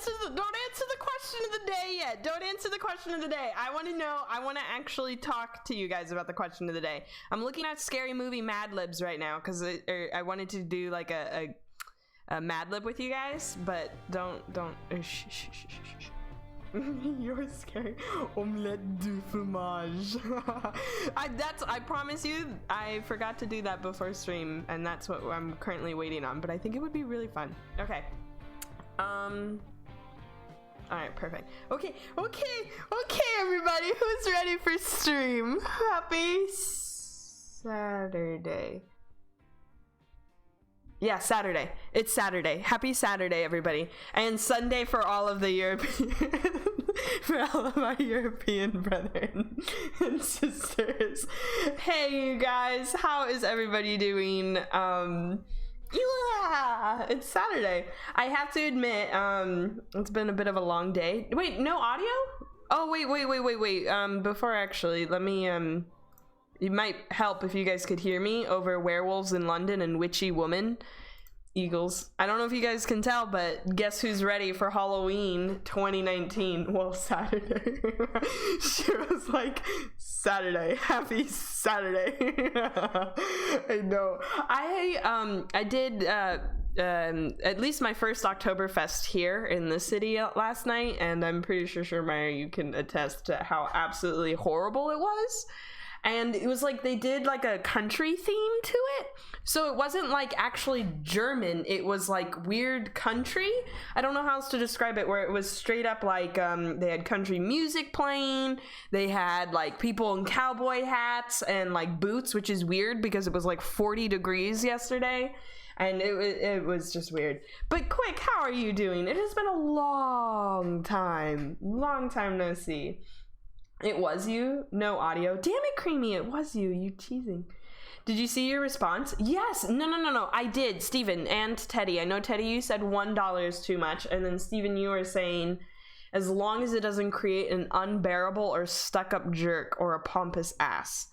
answer the question of the day yet. Don't answer the question of the day. I want to know. I want to actually talk to you guys about the question of the day. I'm looking at Scary Movie Mad Libs right now because I wanted to do like a Mad Lib with you guys, but don't. Shh. You're scary. Omelette du fromage. I promise you, I forgot to do that before stream, and that's what I'm currently waiting on. But I think it would be really fun. Okay. All right, perfect. Okay, everybody, who's ready for stream? Happy Saturday. Yeah, Saturday. It's Saturday. Happy Saturday, everybody. And Sunday for all of the European, for all of our European brethren and sisters. Hey, you guys, how is everybody doing? Yeah, it's Saturday. I have to admit, it's been a bit of a long day. Wait, no audio? Oh, wait. Before actually, let me, it might help if you guys could hear me over Werewolves in London and Witchy Woman Eagles. I don't know if you guys can tell, but guess who's ready for Halloween 2019? Well, Saturday. She was like, Saturday. Happy Saturday. I know. I did at least my first Oktoberfest here in the city last night, and I'm pretty sure Maya, you can attest to how absolutely horrible it was. And it was like they did like a country theme to it, so it wasn't like actually German, it was like weird country. I don't know how else to describe it, where it was straight up like they had country music playing, they had like people in cowboy hats and like boots, which is weird because it was like 40 degrees yesterday, and it was just weird. But quick, how are you doing? It has been a long time no see. It was you? No audio. Damn it, Creamy, it was you. You teasing. Did you see your response? Yes. No. I did, Steven and Teddy. I know, Teddy, you said $1 is too much. And then, Steven, you were saying, as long as it doesn't create an unbearable or stuck-up jerk or a pompous ass,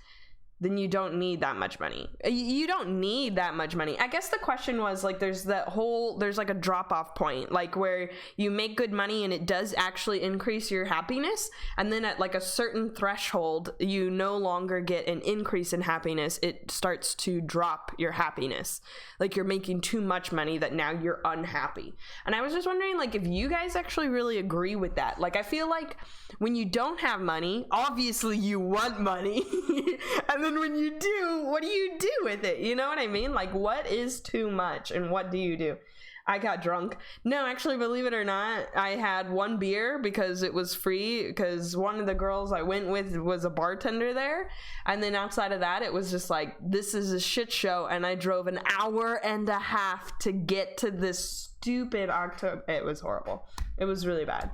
then you don't need that much money. You don't need that much money. I guess the question was like, there's like a drop off point, like where you make good money and it does actually increase your happiness. And then at like a certain threshold, you no longer get an increase in happiness. It starts to drop your happiness. Like you're making too much money that now you're unhappy. And I was just wondering like if you guys actually really agree with that. Like I feel like when you don't have money, obviously you want money. And then when you do, what do you do with it? You know what I mean? Like what is too much and what do you do? I got drunk. No, actually, believe it or not, I had one beer because it was free, because one of the girls I went with was a bartender there. And then outside of that, it was just like, this is a shit show. And I drove an hour and a half to get to this stupid October. It was horrible. It was really bad.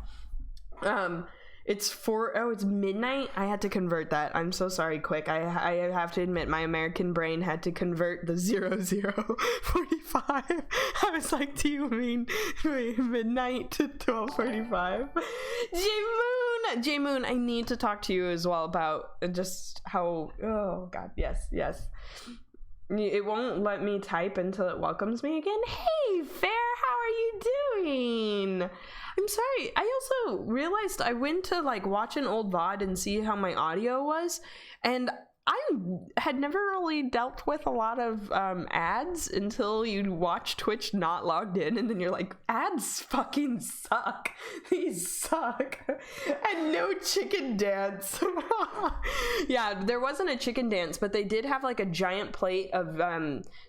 It's midnight. I had to convert that. I'm so sorry, quick. I have to admit, my American brain had to convert the 0045. I was like, do you mean midnight to 12:45? J Moon, I need to talk to you as well about just how, oh god, yes. It won't let me type until it welcomes me again. Hey, Fair, how are you doing? I'm sorry. I also realized I went to like watch an old VOD and see how my audio was, and I had never really dealt with a lot of ads until you watch Twitch not logged in, and then you're like, ads fucking suck. These suck. And no chicken dance. Yeah, there wasn't a chicken dance, but they did have like a giant plate of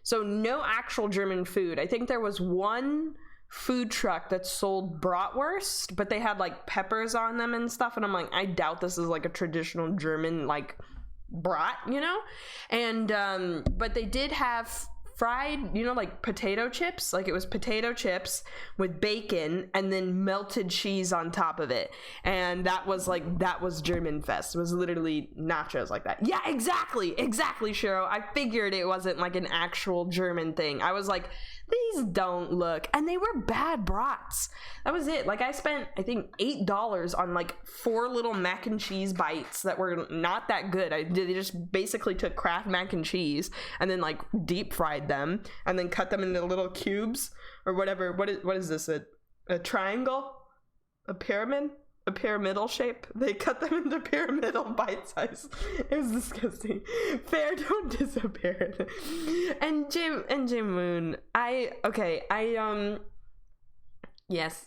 so no actual German food. I think there was one food truck that sold bratwurst, but they had like peppers on them and stuff, and I'm like, I doubt this is like a traditional German like brat, you know. And but they did have fried, you know, like potato chips. Like it was potato chips with bacon and then melted cheese on top of it, and that was German Fest. It was literally nachos like that. Yeah, exactly Shiro. I figured it wasn't like an actual German thing. I was like, these don't look, and they were bad brats. That was it. Like I spent, I think, $8 on like 4 little mac and cheese bites that were not that good. They just basically took Kraft mac and cheese and then like deep fried them and then cut them into little cubes or whatever. What is this? A triangle? a pyramid, a pyramidal shape. They cut them into pyramidal bite size. It was disgusting. Fair, don't disappear. And J Moon, yes.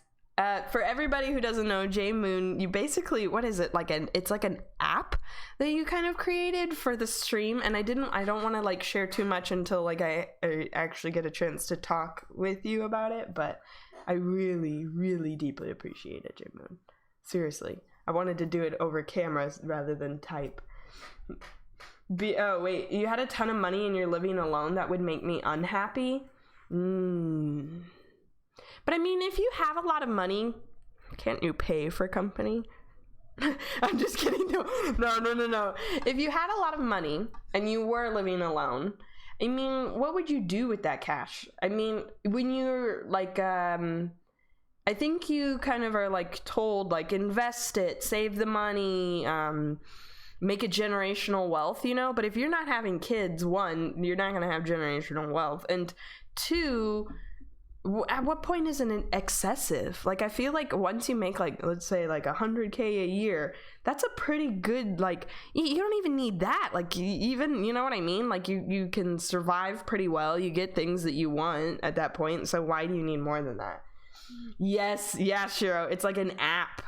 For everybody who doesn't know, J Moon, you basically, what is it, it's like an app that you kind of created for the stream, and I don't want to like share too much until like I actually get a chance to talk with you about it, but I really, really deeply appreciate it, J Moon. Seriously, I wanted to do it over cameras rather than type. Oh wait, you had a ton of money and you're living alone, that would make me unhappy? But I mean, if you have a lot of money, can't you pay for company? I'm just kidding. No. If you had a lot of money and you were living alone, I mean, what would you do with that cash? I mean, when you're like, I think you kind of are like told, like, invest it, save the money, make it generational wealth, you know? But if you're not having kids, one, you're not going to have generational wealth. And two, at what point isn't it excessive? Like, I feel like once you make, like, let's say like 100K a year, that's a pretty good, like, you don't even need that. Like, even, you know what I mean? Like, you can survive pretty well. You get things that you want at that point. So why do you need more than that? Yes, yeah, Shiro. It's like an app.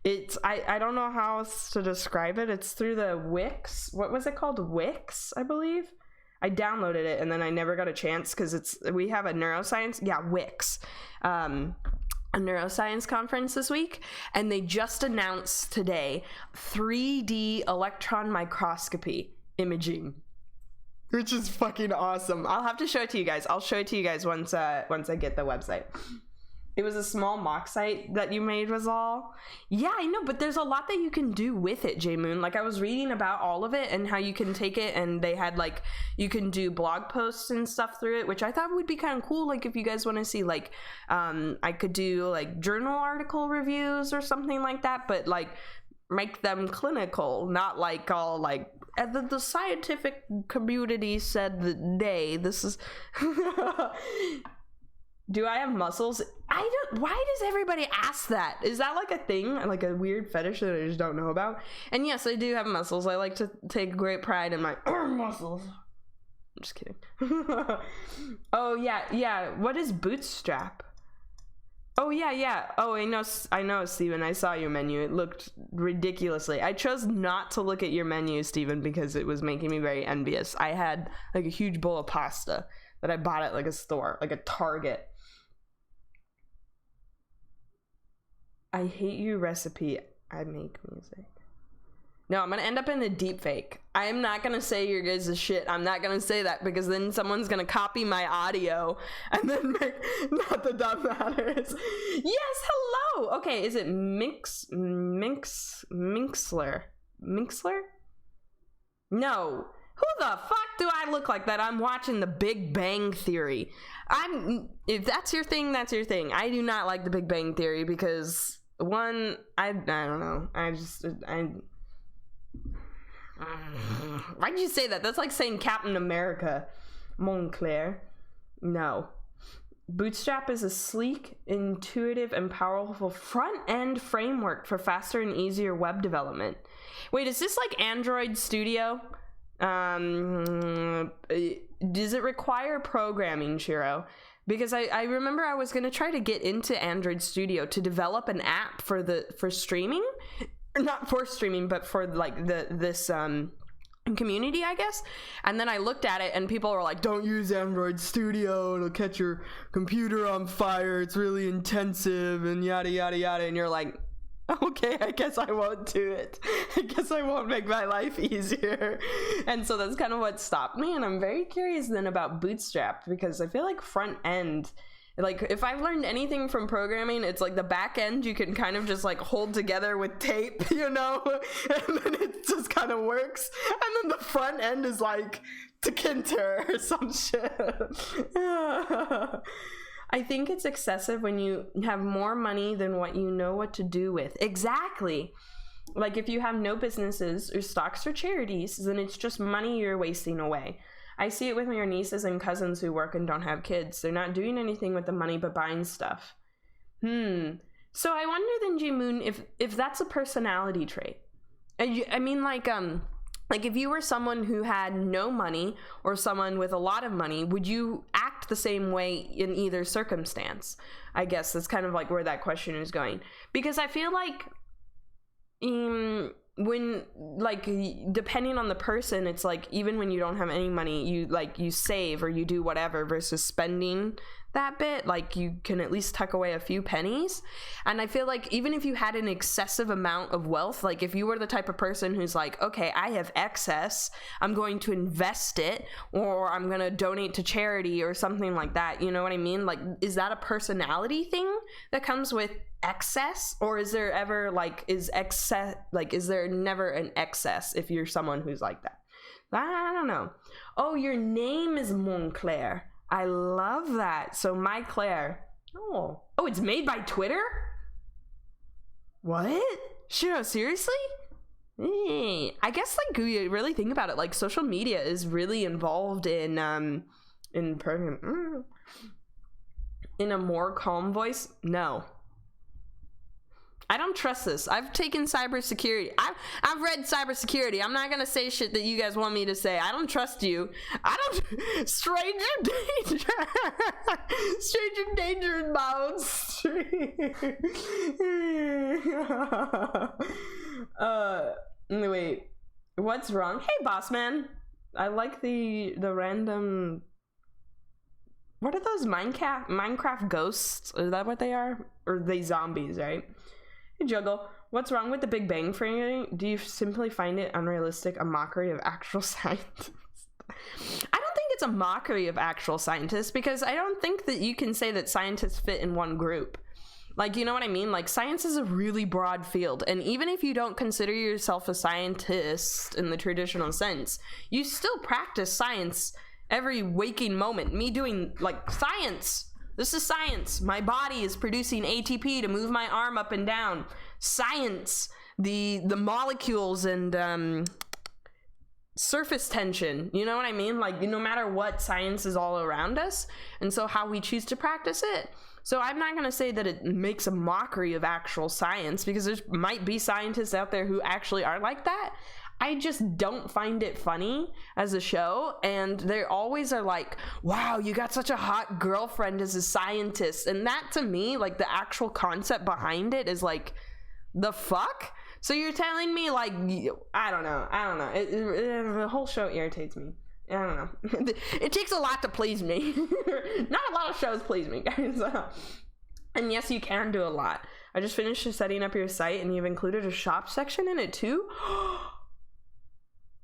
It's, I don't know how else to describe it. It's through the Wix. What was it called? Wix, I believe. I downloaded it and then I never got a chance because we have a neuroscience, Wix, a neuroscience conference this week, and they just announced today 3D electron microscopy imaging, which is fucking awesome. I'll have to show it to you guys. I'll show it to you guys once I get the website. It was a small mock site that you made was all. Yeah, I know, but there's a lot that you can do with it, J Moon. Like, I was reading about all of it and how you can take it, and they had, like, you can do blog posts and stuff through it, which I thought would be kind of cool. Like, if you guys want to see, like, I could do, like, journal article reviews or something like that, but, like, make them clinical, not, like, all, like, the scientific community said that, nay, this is... Do I have muscles? Why does everybody ask that? Is that like a thing? Like a weird fetish that I just don't know about? And yes, I do have muscles. I like to take great pride in my muscles. I'm just kidding. Oh, yeah. What is Bootstrap? Oh, yeah. Oh, I know, Steven. I saw your menu. It looked ridiculously. I chose not to look at your menu, Steven, because it was making me very envious. I had like a huge bowl of pasta that I bought at like a store, like a Target. I hate you recipe. I make music. No, I'm gonna end up in the deep fake. I'm not gonna say your guys' shit. I'm not gonna say that because then someone's gonna copy my audio and then make not the dumb matters. Yes, hello. Okay, is it Minxler? No. Who the fuck do I look like that? I'm watching The Big Bang Theory. If that's your thing, that's your thing. I do not like The Big Bang Theory because one, I don't know. Why'd you say that? That's like saying Captain America. Montclair. No. Bootstrap is a sleek, intuitive, and powerful front-end framework for faster and easier web development. Wait, is this like Android Studio? Does it require programming, Shiro? Because I remember I was going to try to get into Android Studio to develop an app for streaming, not for streaming, but for like this community, I guess. And then I looked at it and people were like, don't use Android Studio, it'll catch your computer on fire, it's really intensive and yada yada yada. And you're like, okay, I guess I won't do it. I guess I won't make my life easier. And so that's kind of what stopped me. And I'm very curious then about Bootstrap because I feel like front end, like if I've learned anything from programming, it's like the back end you can kind of just like hold together with tape, you know, and then it just kind of works. And then the front end is like Tkinter or some shit. I think it's excessive when you have more money than what you know what to do with. Exactly. Like if you have no businesses or stocks or charities, then it's just money you're wasting away. I see it with your nieces and cousins who work and don't have kids. They're not doing anything with the money but buying stuff. So I wonder then, J-Moon, if that's a personality trait. I mean, like if you were someone who had no money or someone with a lot of money, would you act the same way in either circumstance? I guess that's kind of like where that question is going. Because I feel like when, like, depending on the person, it's like even when you don't have any money, you save or you do whatever versus spending that bit. Like, you can at least tuck away a few pennies. And I feel like even if you had an excessive amount of wealth, like if you were the type of person who's like, okay, I have excess, I'm going to invest it, or I'm going to donate to charity or something like that, you know what I mean? Like, is that a personality thing that comes with excess, or is there ever like, is there never an excess if you're someone who's like that? I don't know. Oh, your name is Montclair. I love that. So my Claire. Oh, it's made by Twitter? What? Shit, seriously? I guess, like, you really think about it, like, social media is really involved in a more calm voice. No, I don't trust this. I've taken cybersecurity. I've read cybersecurity. I'm not gonna say shit that you guys want me to say. I don't trust you. I don't. Stranger danger. Stranger danger inbounds. Wait. What's wrong? Hey, boss man. I like the random. What are those Minecraft ghosts? Is that what they are? Or are they zombies, right? Hey, Juggle, what's wrong with the Big Bang Theory? Do you simply find it unrealistic, a mockery of actual scientists? I don't think it's a mockery of actual scientists, because I don't think that you can say that scientists fit in one group. Like, you know what I mean? Like, science is a really broad field, and even if you don't consider yourself a scientist in the traditional sense, you still practice science every waking moment. Me doing, like, science. This is science. My body is producing ATP to move my arm up and down. Science. The molecules and surface tension. You know what I mean? Like, no matter what, science is all around us. And so how we choose to practice it. So I'm not going to say that it makes a mockery of actual science, because there might be scientists out there who actually are like that. I just don't find it funny as a show, and they always are like, wow, you got such a hot girlfriend as a scientist. And that, to me, like, the actual concept behind it is like, the fuck? So you're telling me, like, I don't know. The whole show irritates me. I don't know. It takes a lot to please me. Not a lot of shows please me, guys. And yes, you can do a lot. I just finished setting up your site, and you've included a shop section in it too.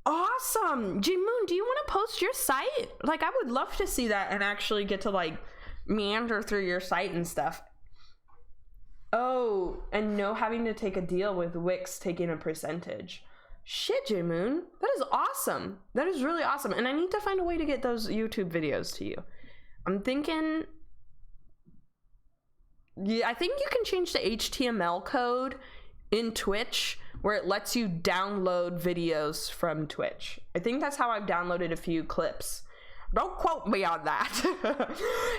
Awesome. J-Moon, do you want to post your site? Like, I would love to see that and actually get to, like, meander through your site and stuff. Oh, and no having to take a deal with Wix taking a percentage. Shit, J-Moon. That is awesome. That is really awesome. And I need to find a way to get those YouTube videos to you. I'm thinking... Yeah, I think you can change the HTML code in Twitch where it lets you download videos from Twitch. I think that's how I've downloaded a few clips. Don't quote me on that.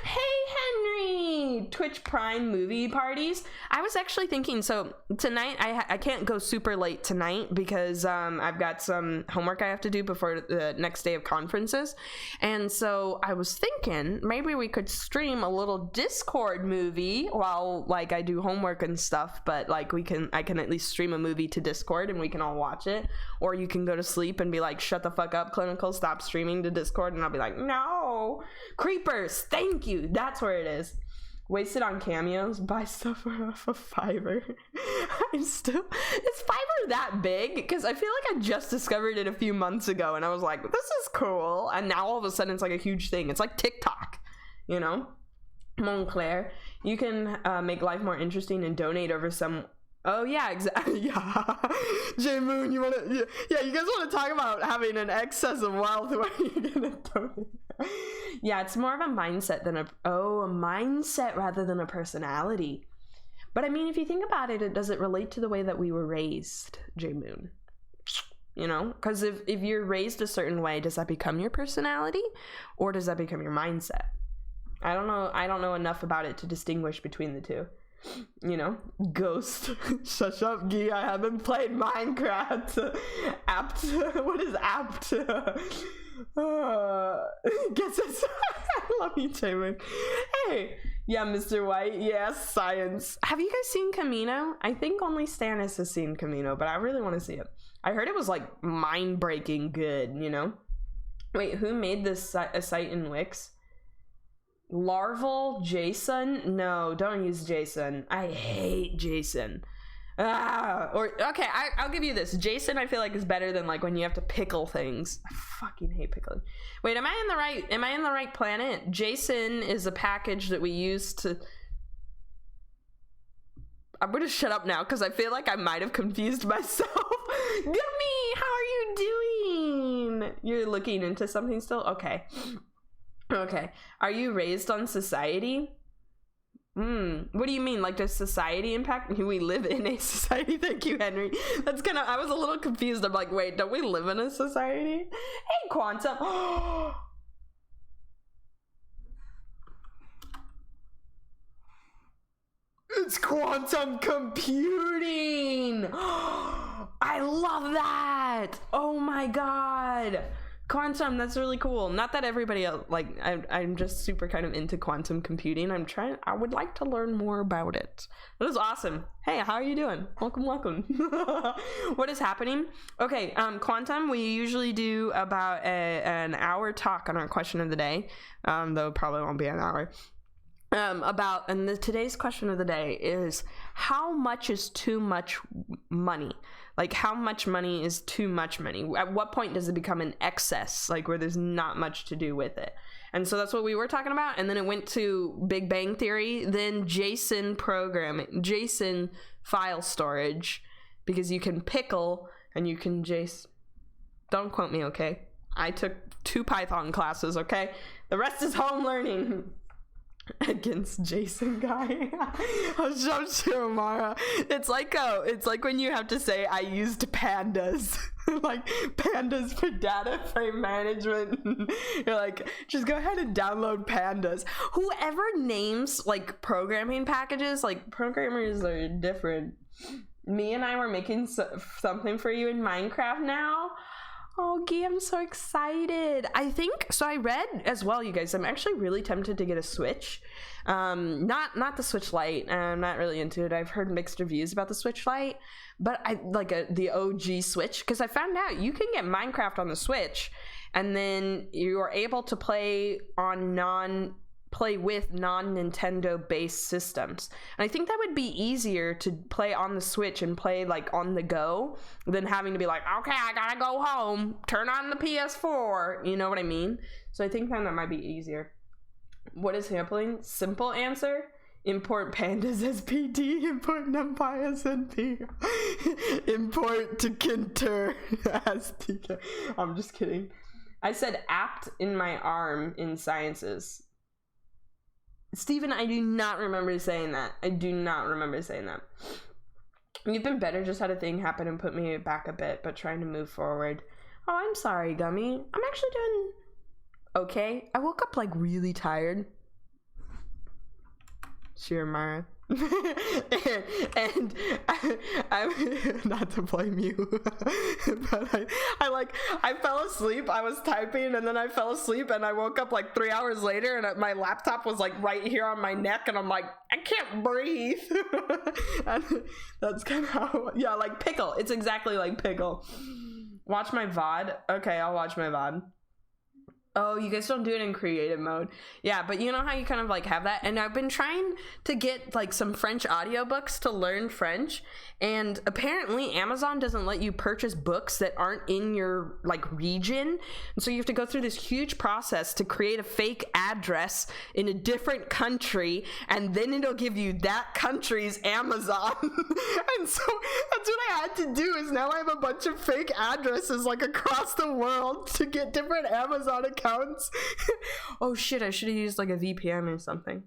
Hey, Henry! Twitch Prime movie parties. I was actually thinking, so tonight, I can't go super late tonight because I've got some homework I have to do before the next day of conferences. And so I was thinking maybe we could stream a little Discord movie while, like, I do homework and stuff, but, like, I can at least stream a movie to Discord and we can all watch it. Or you can go to sleep and be like, shut the fuck up, Clinical, stop streaming to Discord, and I'll be like, no, Creepers, thank you. That's where it is. Wasted on cameos. Buy stuff off of Fiverr. Is Fiverr that big? Because I feel like I just discovered it a few months ago and I was like, this is cool, and now all of a sudden it's like a huge thing. It's like TikTok, you know. Montclair, you can make life more interesting and donate over some. Oh yeah, exactly. Yeah, J-Moon, you wanna? Yeah, you guys want to talk about having an excess of wealth? Where are you gonna donate? Yeah, it's more of a mindset than a mindset rather than a personality. But I mean, if you think about it, does it relate to the way that we were raised, J-Moon? You know, because if you're raised a certain way, does that become your personality, or does that become your mindset? I don't know enough about it to distinguish between the two. you know, Ghost. Shush up, Gee. I haven't played Minecraft. Apt. What is apt? Guess it's. I love you, Chamber. Hey. Yeah, Mr. White. Yes, science. Have you guys seen Camino? I think only Stannis has seen Camino, but I really want to see it. I heard it was like mind-breaking good, you know? Wait, who made this a site in Wix? Larval Jason? No, don't use Jason. I hate Jason. Okay, I'll give you this. Jason, I feel like is better than like when you have to pickle things. I fucking hate pickling. Wait, am I in the right planet? Jason is a package that we use to. I'm gonna shut up now because I feel like I might have confused myself. Gummy, how are you doing? You're looking into something still? Okay. Okay. Are you raised on society? What do you mean? Like, does society impact? We live in a society. Thank you, Henry. That's kind of, I was a little confused. I'm like, wait, don't we live in a society? Hey, Quantum. It's quantum computing. I love that. Oh my god. Quantum, that's really cool. Not that everybody else, like, I'm just super kind of into quantum computing. I would like to learn more about it. That is awesome. Hey, how are you doing? Welcome. What is happening? Okay, Quantum, we usually do about an hour talk on our question of the day, though it probably won't be an hour. Today's question of the day is, how much is too much money? Like, how much money is too much money? At what point does it become an excess, like where there's not much to do with it? And so that's what we were talking about. And then it went to Big Bang Theory, then JSON programming, JSON file storage, because you can pickle and you can don't quote me, okay? I took 2 Python classes, okay? The rest is home learning. Against Jason guy. It's like when you have to say I used pandas. Like pandas for data frame management. You're like, just go ahead and download pandas. Whoever names like programming packages, like programmers are different. Me and I were making something for you in Minecraft now. Oh, Gee, I'm so excited. I read as well, you guys, I'm actually really tempted to get a Switch. Not the Switch Lite. I'm not really into it. I've heard mixed reviews about the Switch Lite, but I like the OG Switch, because I found out you can get Minecraft on the Switch, and then you are able to play with non-Nintendo based systems. And I think that would be easier to play on the Switch and play like on the go than having to be like, okay, I gotta go home, turn on the PS4, you know what I mean? So I think that might be easier. What is happening? Simple answer: import pandas as PD, import numpy as NP, import to Kinter as TK. I'm just kidding. I said apt in my arm in sciences. Steven, I do not remember saying that. You've been better. Just had a thing happen and put me back a bit, but trying to move forward. Oh, I'm sorry, Gummy. I'm actually doing okay. I woke up like really tired. Sure, Mara. and I'm not to blame you, but I fell asleep. I was typing and then I fell asleep and I woke up like 3 hours later and my laptop was like right here on my neck and I'm like, I can't breathe. And that's kind of how, yeah, like Pickle. It's exactly like Pickle. Watch my VOD. Okay, I'll watch my VOD. Oh, you guys don't do it in creative mode. Yeah, but you know how you kind of like have that? And I've been trying to get like some French audiobooks to learn French. And apparently Amazon doesn't let you purchase books that aren't in your like region. And so you have to go through this huge process to create a fake address in a different country. And then it'll give you that country's Amazon. And so that's what I had to do, is now I have a bunch of fake addresses like across the world to get different Amazon accounts. Oh shit, I should have used like a VPN or something.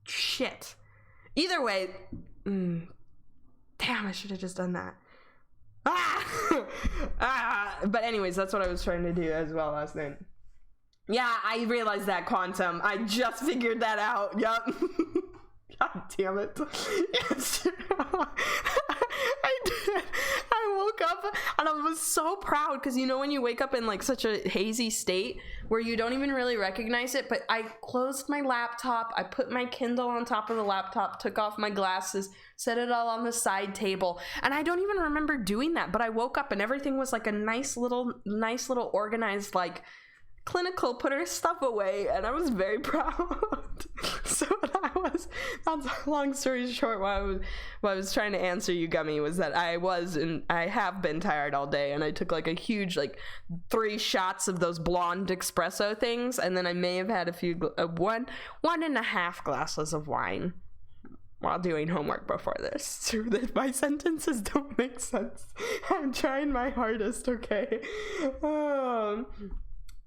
Shit. Either way, damn, I should have just done that. But anyways, that's what I was trying to do as well last night. Yeah, I realized that, Quantum. I just figured that out. Yup. God damn it. Yes. I did. I woke up and I was so proud because you know when you wake up in like such a hazy state where you don't even really recognize it, but I closed my laptop, I put my Kindle on top of the laptop, took off my glasses, set it all on the side table, and I don't even remember doing that, but I woke up and everything was like a nice little organized, like clinical, put her stuff away, and I was very proud. So that's long story short, why I was trying to answer you, Gummy, was that I have been tired all day, and I took like a huge, like 3 shots of those blonde espresso things, and then I may have had a few one and a half glasses of wine while doing homework before this. My sentences don't make sense. I'm trying my hardest, okay?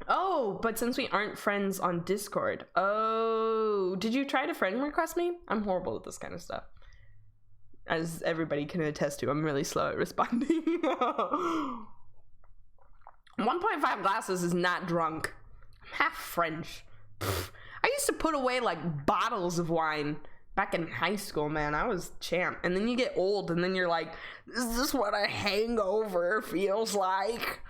Oh, but since we aren't friends on Discord. Oh, did you try to friend request me? I'm horrible at this kind of stuff. As everybody can attest to, I'm really slow at responding. 1.5 glasses is not drunk. I'm half French. I used to put away like bottles of wine back in high school, man. I was champ. And then you get old and then you're like, is this what a hangover feels like?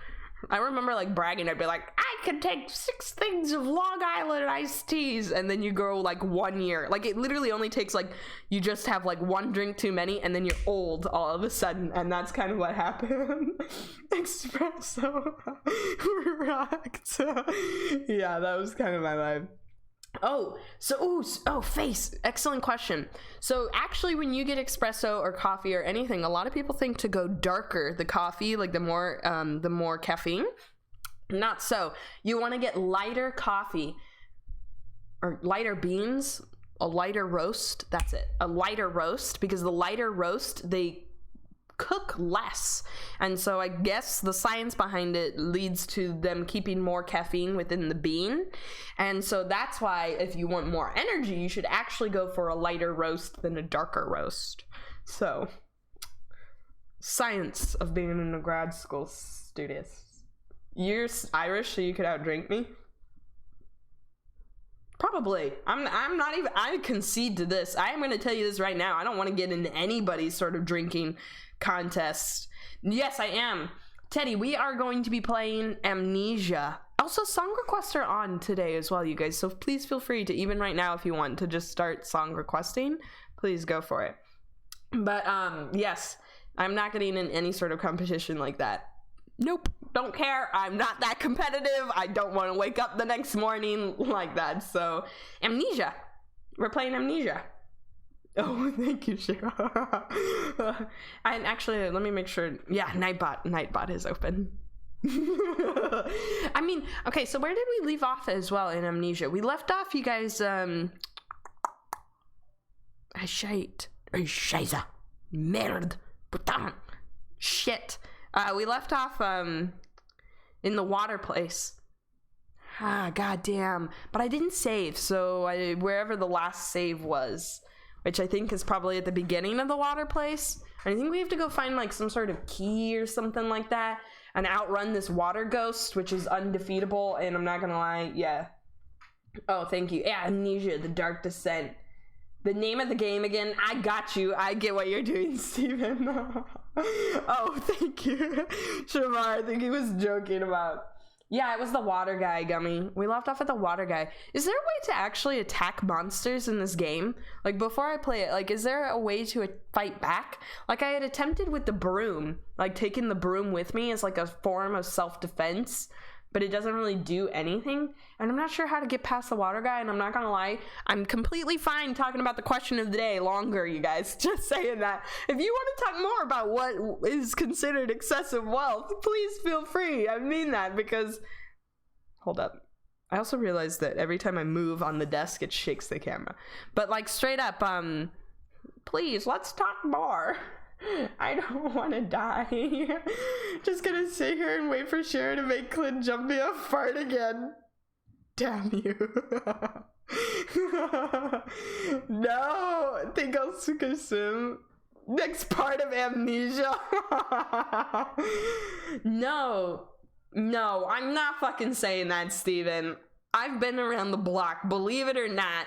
I remember like bragging, I'd be like, I could take 6 things of Long Island iced teas, and then you go like 1 year. Like it literally only takes like, you just have like 1 drink too many and then you're old all of a sudden, and that's kind of what happened. Espresso rocked. Yeah, that was kind of my vibe. Oh, so, Face, excellent question. So actually when you get espresso or coffee or anything, a lot of people think to go darker, the coffee, like the more caffeine. Not so. You want to get lighter coffee or lighter beans, a lighter roast. That's it. A lighter roast, because the lighter roast, they cook less, and so I guess the science behind it leads to them keeping more caffeine within the bean, and so that's why if you want more energy you should actually go for a lighter roast than a darker roast. So science of being in a grad school student. You're Irish, so you could outdrink me? Probably. I'm not even, I concede to this. I am going to tell you this right now. I don't want to get into anybody's sort of drinking contest. Yes, I am. Teddy, we are going to be playing Amnesia. Also, song requests are on today as well, you guys. So please feel free to, even right now, if you want to just start song requesting, please go for it. But yes, I'm not getting in any sort of competition like that. Nope, don't care. I'm not that competitive. I don't want to wake up the next morning like that. So, Amnesia. We're playing Amnesia. Oh, thank you, Shira. And actually, let me make sure. Yeah, Nightbot is open. I mean, okay, so where did we leave off as well in Amnesia? We left off, you guys, Scheiße. Merde. Putain. Shit. We left off, in the water place. Goddamn. But I didn't save, so wherever the last save was, which I think is probably at the beginning of the water place. I think we have to go find, like, some sort of key or something like that, and outrun this water ghost, which is undefeatable, and I'm not gonna lie, yeah. Oh, thank you. Yeah, Amnesia, The Dark Descent. The name of the game again, I got you. I get what you're doing, Steven. Oh, thank you. Shamar, I think he was joking about. Yeah, it was the water guy, Gummy. We left off at the water guy. Is there a way to actually attack monsters in this game? Like, before I play it, like, is there a way to fight back? Like, I had attempted with the broom, like, taking the broom with me as, like, a form of self-defense, but it doesn't really do anything, and I'm not sure how to get past the water guy, and I'm not gonna lie, I'm completely fine talking about the question of the day longer, you guys, just saying that. If you want to talk more about what is considered excessive wealth, please feel free. I mean that, because, hold up, I also realized that every time I move on the desk, it shakes the camera, but, like, straight up, please, let's talk more. I don't want to die. Just gonna sit here and wait for Sharon to make Clint jump me a fart again. Damn you. No, think I'll consume. Next part of Amnesia. No, I'm not fucking saying that, Steven. I've been around the block, believe it or not.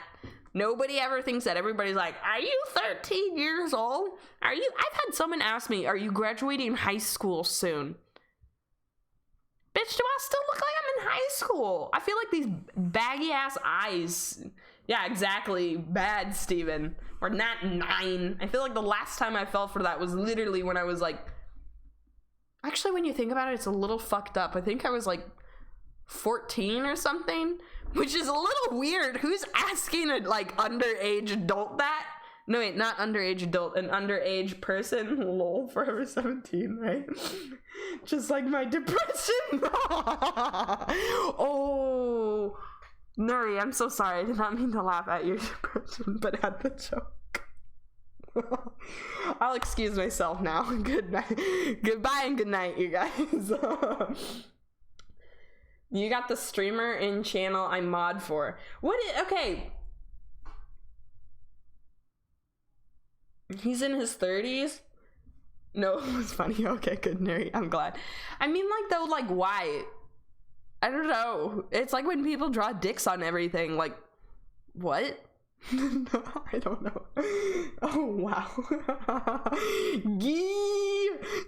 Nobody ever thinks that. Everybody's like, are you 13 years old? I've had someone ask me, are you graduating high school soon? Bitch, do I still look like I'm in high school? I feel like these baggy ass eyes. Yeah, exactly. Bad, Steven. We're not 9. I feel like the last time I fell for that was literally when I was like, actually, when you think about it, it's a little fucked up. I think I was like 14 or something, which is a little weird. Who's asking a like underage adult that? No, wait, not underage adult, an underage person. Lol, forever 17, right? Just like my depression. Oh, Nuri, I'm so sorry. I did not mean to laugh at your depression, but at the joke. I'll excuse myself now. Good night. Goodbye and good night, you guys. You got the streamer in channel I mod for. Okay. He's in his 30s? No, it was funny. Okay, good, Neri. I'm glad. I mean, like, though, like, why? I don't know. It's like when people draw dicks on everything. Like, what? No, I don't know. Oh, wow. Guy,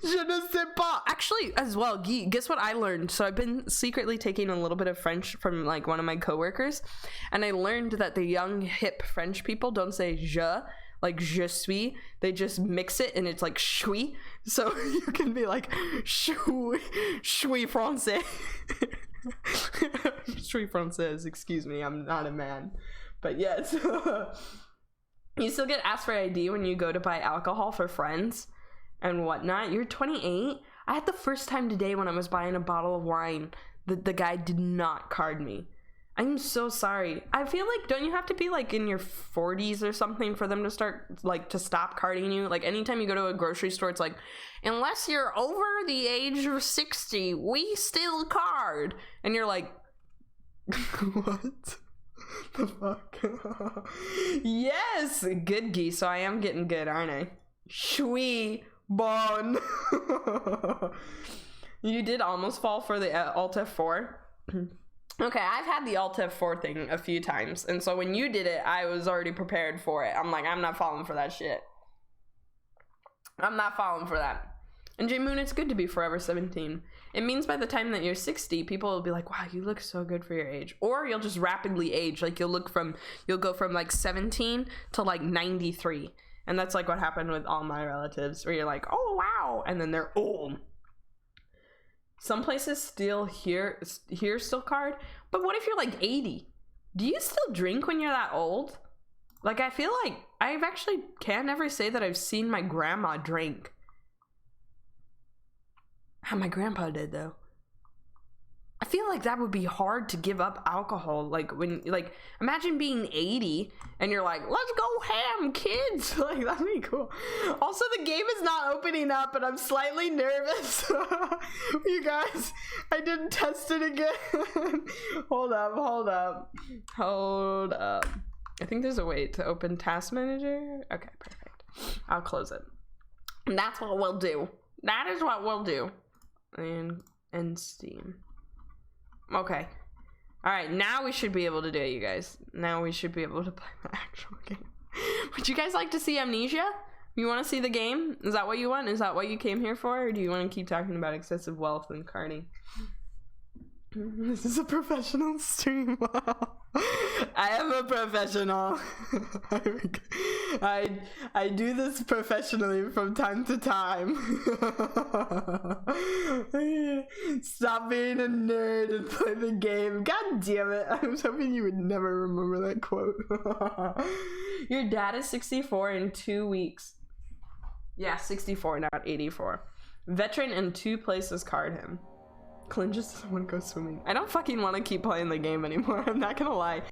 je ne sais pas. Actually, as well, Guy, guess what I learned? So I've been secretly taking a little bit of French from, like, one of my coworkers. And I learned that the young, hip French people don't say je, like je suis. They just mix it and it's like suis. So you can be like, suis français. Suis française, excuse me, I'm not a man. But yes, you still get asked for ID when you go to buy alcohol for friends and whatnot. You're 28. I had the first time today when I was buying a bottle of wine that the guy did not card me. I'm so sorry. I feel like, don't you have to be like in your 40s or something for them to start, like, to stop carding you? Like, anytime you go to a grocery store, it's like, unless you're over the age of 60, we still card. And you're like, what? The fuck? Yes, good Geese. So I am getting good, aren't I? Shui bon. You did almost fall for the Alt F4. Okay, I've had the Alt F4 thing a few times, and so when you did it, I was already prepared for it. I'm like, I'm not falling for that shit. I'm not falling for that. And J-Moon, it's good to be forever 17. It means by the time that you're 60, people will be like, wow, you look so good for your age. Or you'll just rapidly age. Like, you'll go from like 17 to like 93. And that's like what happened with all my relatives, where you're like, oh, wow. And then they're old. Some places still here still card. But what if you're like 80? Do you still drink when you're that old? Like, I feel like I've actually can't ever say that I've seen my grandma drink. How my grandpa did, though. I feel like that would be hard to give up alcohol. Like, when, like, imagine being 80 and you're like, let's go ham, kids. Like, that'd be cool. Also, the game is not opening up and I'm slightly nervous. You guys, I didn't test it again. Hold up. I think there's a way to open Task Manager. Okay, perfect. I'll close it. And that's what we'll do. That is what we'll do. And Steam. Okay. Alright, now we should be able to do it, you guys. Now we should be able to play the actual game. Would you guys like to see Amnesia? You want to see the game? Is that what you want? Is that what you came here for? Or do you want to keep talking about excessive wealth and carding? This is a professional stream. I am a professional. I do this professionally from time to time. Stop being a nerd and play the game. God damn it. I was hoping you would never remember that quote. Your dad is 64 in 2 weeks. Yeah, 64, not 84. Veteran in 2 places card him. Clint just doesn't want to go swimming. I don't fucking want to keep playing the game anymore. I'm not gonna lie.